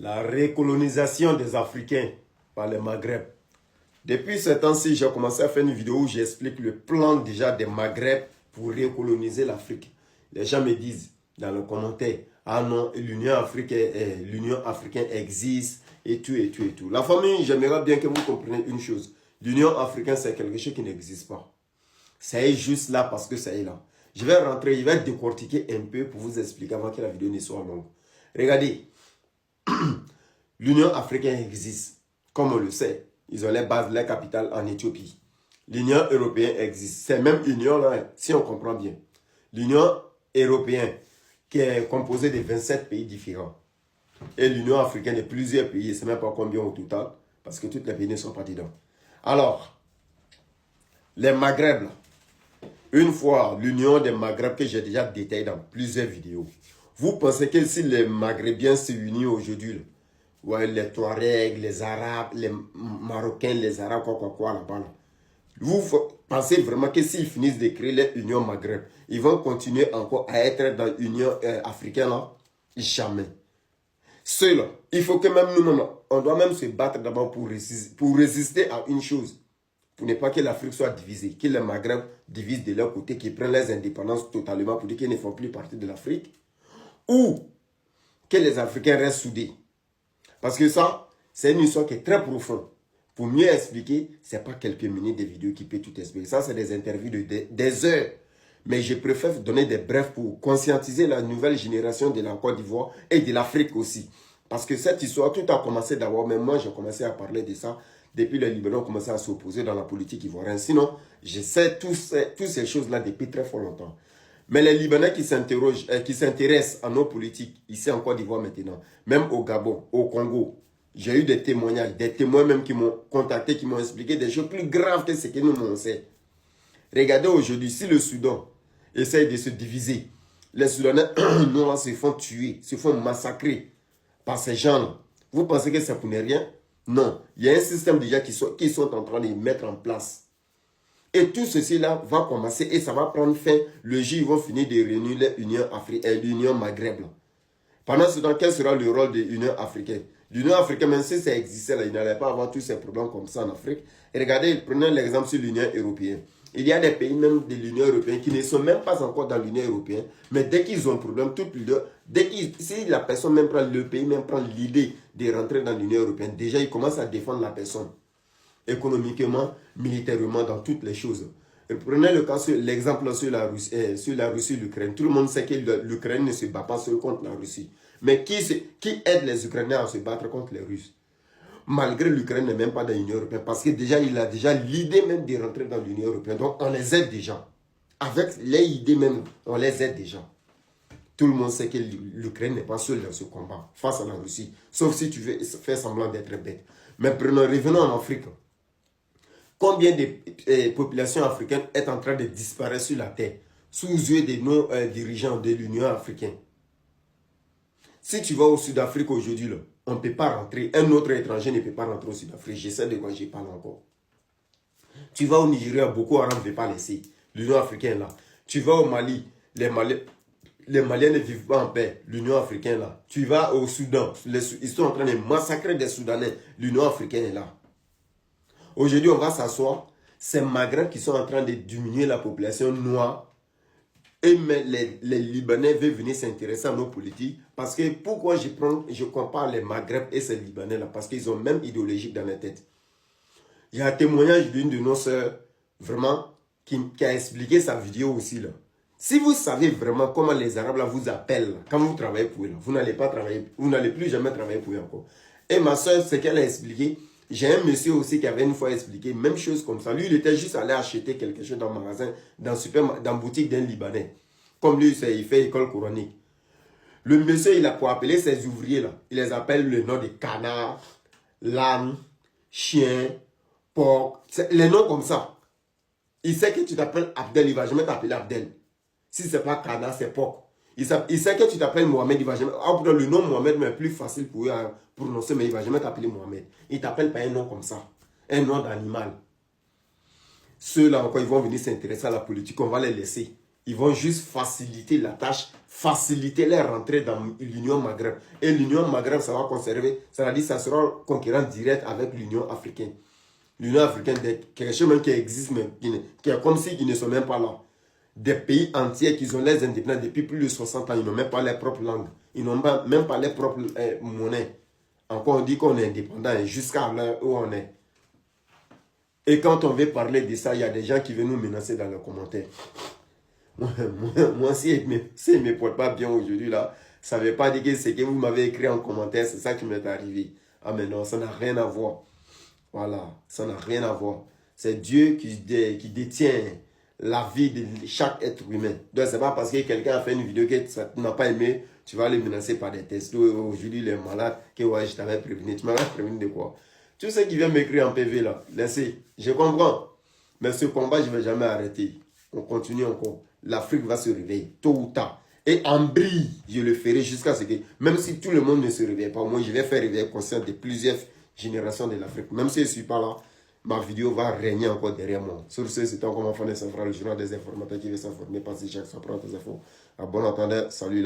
La recolonisation des Africains par le Maghreb. Depuis ce temps-ci, j'ai commencé à faire une vidéo où j'explique le plan déjà des Maghreb pour recoloniser l'Afrique. Les gens me disent dans le commentaire, ah non, l'Union africaine existe et tout et tout et tout. La famille, j'aimerais bien que vous compreniez une chose. L'Union africaine, c'est quelque chose qui n'existe pas. Ça est juste là parce que ça est là. Je vais décortiquer un peu pour vous expliquer avant que la vidéo ne soit longue. Regardez, l'Union africaine existe, comme on le sait. Ils ont les bases, les capitales en Éthiopie. L'Union européenne existe. C'est même union-là, si on comprend bien. L'Union européenne, qui est composée de 27 pays différents. Et l'Union africaine de plusieurs pays, je ne sais même pas combien au total, parce que tous les pays ne sont pas dedans. Alors, les Maghreb, là, une fois l'Union des Maghreb que j'ai déjà détaillé dans plusieurs vidéos, vous pensez que si les Maghrébiens se unissent aujourd'hui, ouais, les Touaregs, les Arabes, les Marocains, les Arabes, quoi, là-bas, là, vous pensez vraiment que s'ils finissent de créer l'Union Maghreb, ils vont continuer encore à être dans l'Union africaine là? Jamais. Ceux-là, il faut que même nous-mêmes, on doit même se battre d'abord pour résister à une chose. Pour ne pas que l'Afrique soit divisée, que les Maghreb divisent de leur côté, qu'ils prennent les indépendances totalement pour dire qu'ils ne font plus partie de l'Afrique. Ou que les Africains restent soudés. Parce que ça, c'est une histoire qui est très profonde. Pour mieux expliquer, ce n'est pas quelques minutes de vidéo qui peut tout expliquer. Ça, c'est des interviews de des heures. Mais je préfère donner des brefs pour conscientiser la nouvelle génération de la Côte d'Ivoire et de l'Afrique aussi. Parce que cette histoire, tout a commencé d'abord, même moi, j'ai commencé à parler de ça depuis les Libanais ont commencé à s'opposer dans la politique ivoirienne. Sinon, je sais toutes ces choses-là depuis très fort longtemps. Mais les Libanais qui s'interrogent, qui s'intéressent à nos politiques, ici en Côte d'Ivoire maintenant, même au Gabon, au Congo, j'ai eu des témoignages, des témoins même qui m'ont contacté, qui m'ont expliqué des choses plus graves que ce que nous on sait. Regardez aujourd'hui, si le Soudan essaye de se diviser, les Soudanais noirs se font tuer, se font massacrer par ces gens-là. Vous pensez que ça pour ne rien? Non. Il y a un système déjà qui sont en train de mettre en place. Et tout ceci-là va commencer et ça va prendre fin. Le jour, ils vont finir de réunir l'Union Maghreb. Pendant ce temps, quel sera le rôle de l'Union africaine? L'Union africaine, même si ça existait, là, il n'allait pas avoir tous ces problèmes comme ça en Afrique. Et regardez, prenons l'exemple sur l'Union européenne. Il y a des pays même de l'Union européenne qui ne sont même pas encore dans l'Union européenne. Mais dès qu'ils ont un problème, si la personne même prend, le pays même prend l'idée de rentrer dans l'Union européenne, déjà il commence à défendre la personne. Économiquement, militairement, dans toutes les choses. Et prenez le cas l'exemple sur la Russie, l'Ukraine. Tout le monde sait que l'Ukraine ne se bat pas seule contre la Russie. Mais qui aide les Ukrainiens à se battre contre les Russes? Malgré l'Ukraine n'est même pas dans l'Union européenne. Parce que déjà, il a déjà l'idée même de rentrer dans l'Union européenne. Donc, on les aide déjà. Avec les idées même, on les aide déjà. Tout le monde sait que l'Ukraine n'est pas seule dans ce combat face à la Russie. Sauf si tu veux faire semblant d'être bête. Mais revenons en Afrique. Combien de populations africaines est en train de disparaître sur la terre sous les yeux de nos dirigeants de l'Union africaine? Si tu vas au Sud-Afrique aujourd'hui, on ne peut pas rentrer. Un autre étranger ne peut pas rentrer au Sud-Afrique. Je sais de quoi je parle encore. Tu vas au Nigeria, Boko Haram ne veut pas laisser. L'Union africaine là. Tu vas au Mali, les Maliens ne vivent pas en paix. L'Union africaine là. Tu vas au Soudan, ils sont en train de massacrer des Soudanais. L'Union africaine est là. Aujourd'hui, on va s'asseoir. C'est Maghreb qui sont en train de diminuer la population noire. Et mais les Libanais veulent venir s'intéresser à nos politiques. Parce que pourquoi je compare les Maghreb et ces Libanais-là? Parce qu'ils ont même idéologie dans la tête. Il y a un témoignage d'une de nos sœurs, vraiment, qui a expliqué sa vidéo aussi. Là. Si vous savez vraiment comment les Arabes là, vous appellent, là, quand vous travaillez pour eux, là, vous n'allez pas travailler, vous n'allez plus jamais travailler pour eux encore. Et ma soeur, ce qu'elle a expliqué, j'ai un monsieur aussi qui avait une fois expliqué, même chose comme ça. Lui, il était juste allé acheter quelque chose dans le magasin, dans la boutique d'un Libanais. Comme lui, il fait école coranique. Le monsieur, il a pour appeler ses ouvriers, là, il les appelle le nom de canard, l'âne, chien, porc, les noms comme ça. Il sait que tu t'appelles Abdel, il ne va jamais t'appeler Abdel. Si ce n'est pas canard, c'est porc. Il sait que tu t'appelles Mohamed, il va jamais... le nom Mohamed est plus facile pour eux à prononcer, mais il ne va jamais t'appeler Mohamed. Il ne t'appelle pas un nom comme ça. Un nom d'animal. Ceux-là encore, ils vont venir s'intéresser à la politique, on va les laisser. Ils vont juste faciliter la tâche, faciliter leur rentrée dans l'Union Maghreb. Et l'Union Maghreb, ça va conserver, ça veut dire ça sera un concurrent direct avec l'Union africaine. L'Union africaine, quelque chose même qui existe, mais qui est comme si ils ne sont même pas là. Des pays entiers qui ont les indépendants depuis plus de 60 ans, ils n'ont même pas leur propre langue. Ils n'ont même pas leur propre monnaie. Encore on dit qu'on est indépendant jusqu'à l'heure où on est. Et quand on veut parler de ça, il y a des gens qui viennent nous menacer dans les commentaires. Moi, si ils ne me portent pas bien aujourd'hui, là, ça ne veut pas dire que ce que vous m'avez écrit en commentaire, c'est ça qui m'est arrivé. Ah mais non, ça n'a rien à voir. Voilà, ça n'a rien à voir. C'est Dieu qui détient la vie de chaque être humain. Donc, ce n'est pas parce que quelqu'un a fait une vidéo que tu n'as pas aimé, tu vas les menacer par des tests. Aujourd'hui, les malades, que ouais, je t'avais prévenu. Tu m'avais prévenu de quoi? Tous ceux qui viennent m'écrire en PV là, laissez. Je comprends. Mais ce combat, je ne vais jamais arrêter. On continue encore. L'Afrique va se réveiller, tôt ou tard. Et en brille, je le ferai jusqu'à ce que, même si tout le monde ne se réveille pas, moi, je vais faire réveiller conscience de plusieurs générations de l'Afrique. Même si je ne suis pas là, ma vidéo va régner encore derrière moi. Sur ce, c'était encore mon frère, le journal des informateurs qui veut s'informer, passer chaque fois prendre tes infos. À bon entendeur, salut.